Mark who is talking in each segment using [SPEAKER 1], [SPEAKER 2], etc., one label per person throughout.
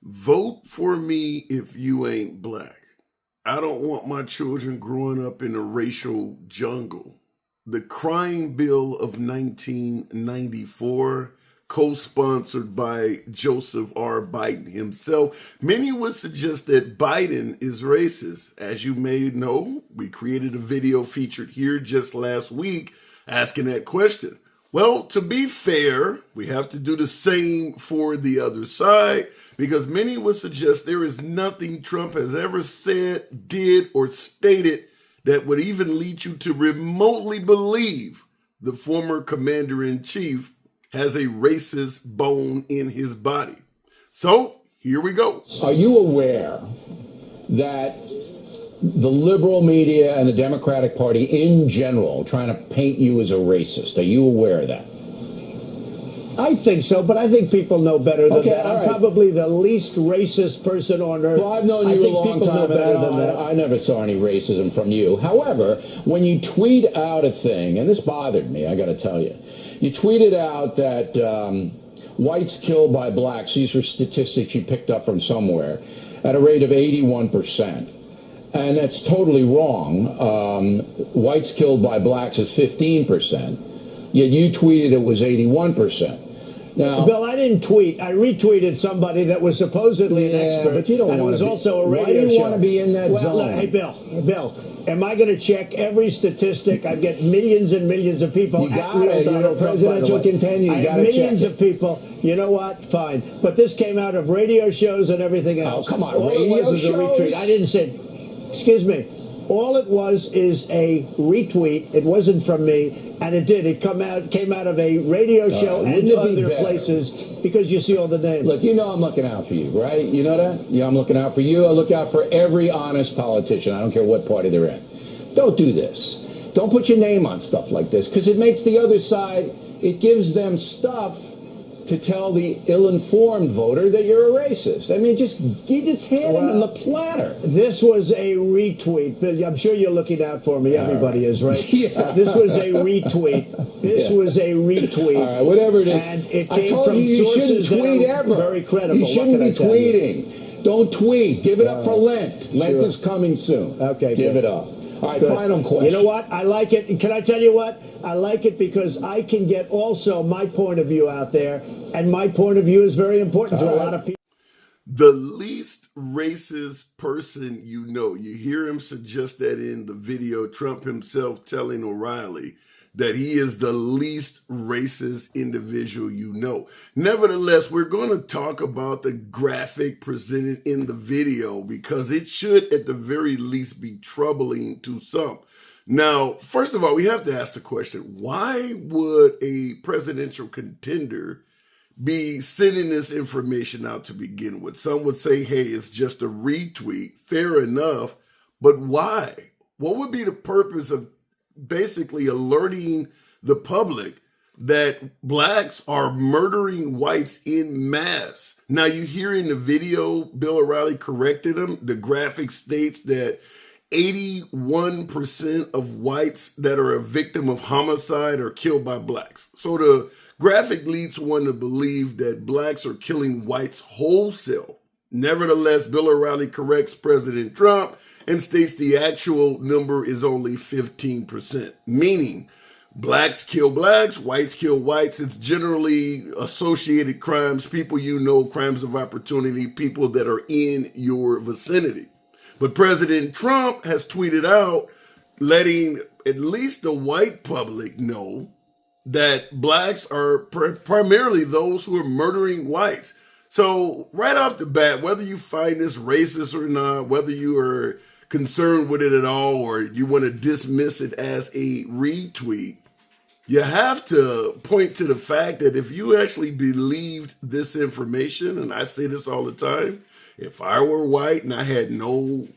[SPEAKER 1] Vote for me if you ain't black. I don't want my children growing up in a racial jungle. The crime bill of 1994, co-sponsored by Joseph R. Biden himself. Many would suggest that Biden is racist. As you may know, we created a video featured here just last week asking that question. Well, to be fair, we have to do the same for the other side because many would suggest there is nothing Trump has ever said, did, or stated that would even lead you to remotely believe the former commander-in-chief has a racist bone in his body. So, here we go.
[SPEAKER 2] Are you aware that the liberal media and the Democratic Party in general trying to paint you as a racist? Are you aware of that?
[SPEAKER 3] I think so, but I think people know better than that. I'm probably the least racist person on earth.
[SPEAKER 2] Well, I've known you a long time, and I never saw any racism from you. However, when you tweet out a thing, and this bothered me, I got to tell you, you tweeted out that whites killed by blacks, these are statistics you picked up from somewhere, at a rate of 81%. And that's totally wrong. Whites killed by blacks is 15%. Yet you tweeted it was 81%. Now,
[SPEAKER 3] Bill, I didn't tweet. I retweeted somebody that was supposedly an expert.
[SPEAKER 2] But you don't want to.
[SPEAKER 3] Also a radio
[SPEAKER 2] Why do you
[SPEAKER 3] show.
[SPEAKER 2] want to be in that zone?
[SPEAKER 3] Look, hey, Bill, am I going to check every statistic? I get millions and millions of people.
[SPEAKER 2] You got it. You're a presidential contender. You got to check
[SPEAKER 3] millions of people. You know what? Fine. But this came out of radio shows and everything else.
[SPEAKER 2] Oh, come on,
[SPEAKER 3] All
[SPEAKER 2] radio
[SPEAKER 3] it was a
[SPEAKER 2] shows?
[SPEAKER 3] retweet. I didn't say. Excuse me. All it was is a retweet. It wasn't from me, and it did. It came out of a radio show and other places because you see all the names.
[SPEAKER 2] Look, you know I'm looking out for you, right? You know that? Yeah, I'm looking out for you. I look out for every honest politician. I don't care what party they're in. Don't do this. Don't put your name on stuff like this because it makes the other side, it gives them stuff to tell the ill-informed voter that you're a racist. I mean, just hand them the platter.
[SPEAKER 3] This was a retweet. I'm sure you're looking out for me. Everybody is, right?
[SPEAKER 2] Yeah.
[SPEAKER 3] This was a retweet. This was a retweet.
[SPEAKER 2] All right, whatever it is.
[SPEAKER 3] And it
[SPEAKER 2] I
[SPEAKER 3] came
[SPEAKER 2] told
[SPEAKER 3] from
[SPEAKER 2] you
[SPEAKER 3] sources
[SPEAKER 2] shouldn't tweet
[SPEAKER 3] that are
[SPEAKER 2] ever.
[SPEAKER 3] Very credible.
[SPEAKER 2] You shouldn't be tweeting. Don't tweet. Give it up for Lent. Lent is coming soon.
[SPEAKER 3] Okay.
[SPEAKER 2] Give it up. All right, final question.
[SPEAKER 3] You know what? I like it. Can I tell you what? I like it because I can get also my point of view out there, and my point of view is very important to a lot of people.
[SPEAKER 1] The least racist person you know. You hear him suggest that in the video, Trump himself telling O'Reilly that he is the least racist individual you know. Nevertheless, we're going to talk about the graphic presented in the video because it should at the very least be troubling to some. Now, first of all, we have to ask the question, why would a presidential contender be sending this information out to begin with? Some would say, hey, it's just a retweet. Fair enough. But why? What would be the purpose of basically alerting the public that blacks are murdering whites in mass? Now, you hear in the video, Bill O'Reilly corrected him. The graphic states that 81% of whites that are a victim of homicide are killed by blacks. So the graphic leads one to believe that blacks are killing whites wholesale. Nevertheless, Bill O'Reilly corrects President Trump and states the actual number is only 15%, meaning blacks kill blacks, whites kill whites. It's generally associated crimes, people you know, crimes of opportunity, people that are in your vicinity. But President Trump has tweeted out, letting at least the white public know that blacks are primarily those who are murdering whites. So right off the bat, whether you find this racist or not, whether you are concerned with it at all, or you want to dismiss it as a retweet, you have to point to the fact that if you actually believed this information, and I say this all the time, if I were white and I had no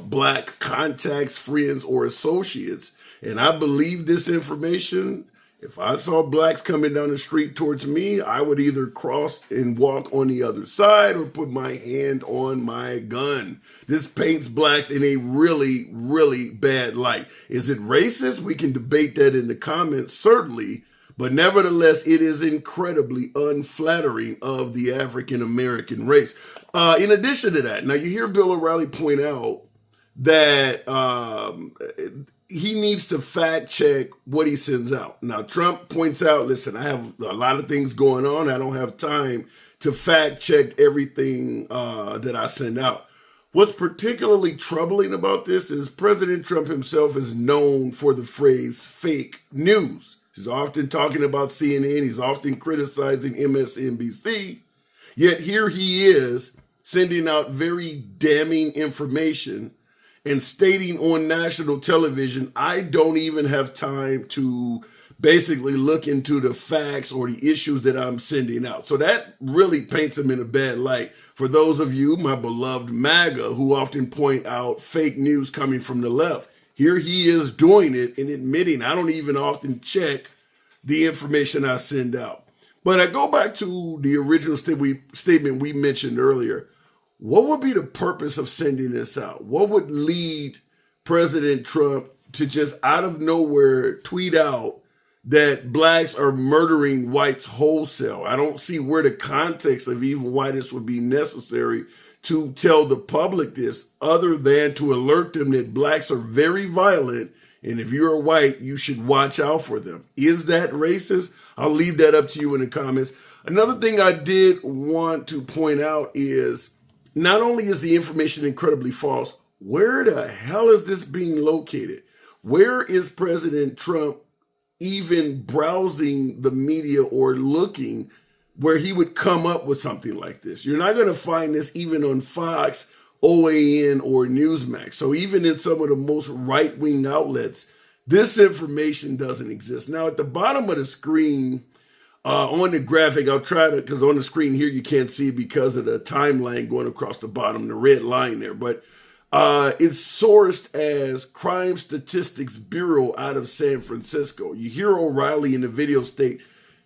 [SPEAKER 1] black contacts, friends, or associates, and I believed this information, if I saw blacks coming down the street towards me, I would either cross and walk on the other side or put my hand on my gun. This paints blacks in a really, really bad light. Is it racist? We can debate that in the comments, certainly. But nevertheless, it is incredibly unflattering of the African American race. In addition to that, now you hear Bill O'Reilly point out that he needs to fact check what he sends out. Now, Trump points out, listen, I have a lot of things going on. I don't have time to fact check everything that I send out. What's particularly troubling about this is President Trump himself is known for the phrase fake news. He's often talking about CNN. He's often criticizing MSNBC. Yet here he is sending out very damning information and stating on national television, I don't even have time to basically look into the facts or the issues that I'm sending out. So that really paints him in a bad light. For those of you, my beloved MAGA, who often point out fake news coming from the left, here he is doing it and admitting I don't even often check the information I send out. But I go back to the original statement we mentioned earlier. What would be the purpose of sending this out? What would lead President Trump to just out of nowhere tweet out that blacks are murdering whites wholesale? I don't see where the context of even why this would be necessary to tell the public this, other than to alert them that blacks are very violent, and if you're a white, you should watch out for them. Is that racist? I'll leave that up to you in the comments. Another thing I did want to point out is not only is the information incredibly false, where the hell is this being located? Where is President Trump even browsing the media or looking where he would come up with something like this? You're not going to find this even on Fox, OAN, or Newsmax. So even in some of the most right-wing outlets, this information doesn't exist. Now, at the bottom of the screen, on the graphic, I'll try to, because on the screen here, you can't see because of the timeline going across the bottom, the red line there. But it's sourced as Crime Statistics Bureau out of San Francisco. You hear O'Reilly in the video state,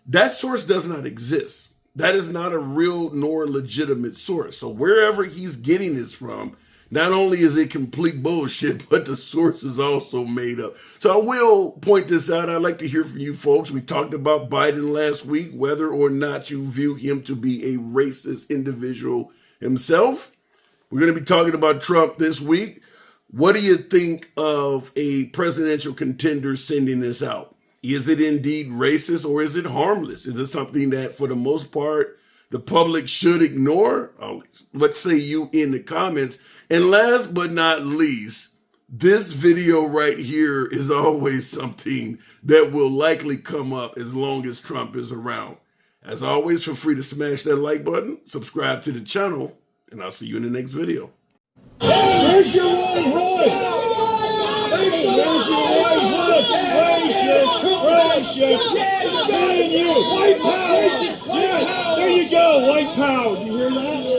[SPEAKER 1] that source does not exist. That is not a real nor legitimate source. So wherever he's getting this from, not only is it complete bullshit, but the source is also made up. So I will point this out. I'd like to hear from you folks. We talked about Biden last week, whether or not you view him to be a racist individual himself. We're going to be talking about Trump this week. What do you think of a presidential contender sending this out? Is it indeed racist or is it harmless? Is it something that, for the most part, the public should ignore? Let's say you in the comments. And last but not least, this video right here is always something that will likely come up as long as Trump is around. As always, feel free to smash that like button, subscribe to the channel, and I'll see you in the next video.
[SPEAKER 4] Where's your Rolls Royce? Where's your Rolls Royce? Gracious! Me and you! White power! Yes, there you go, white power. You hear that?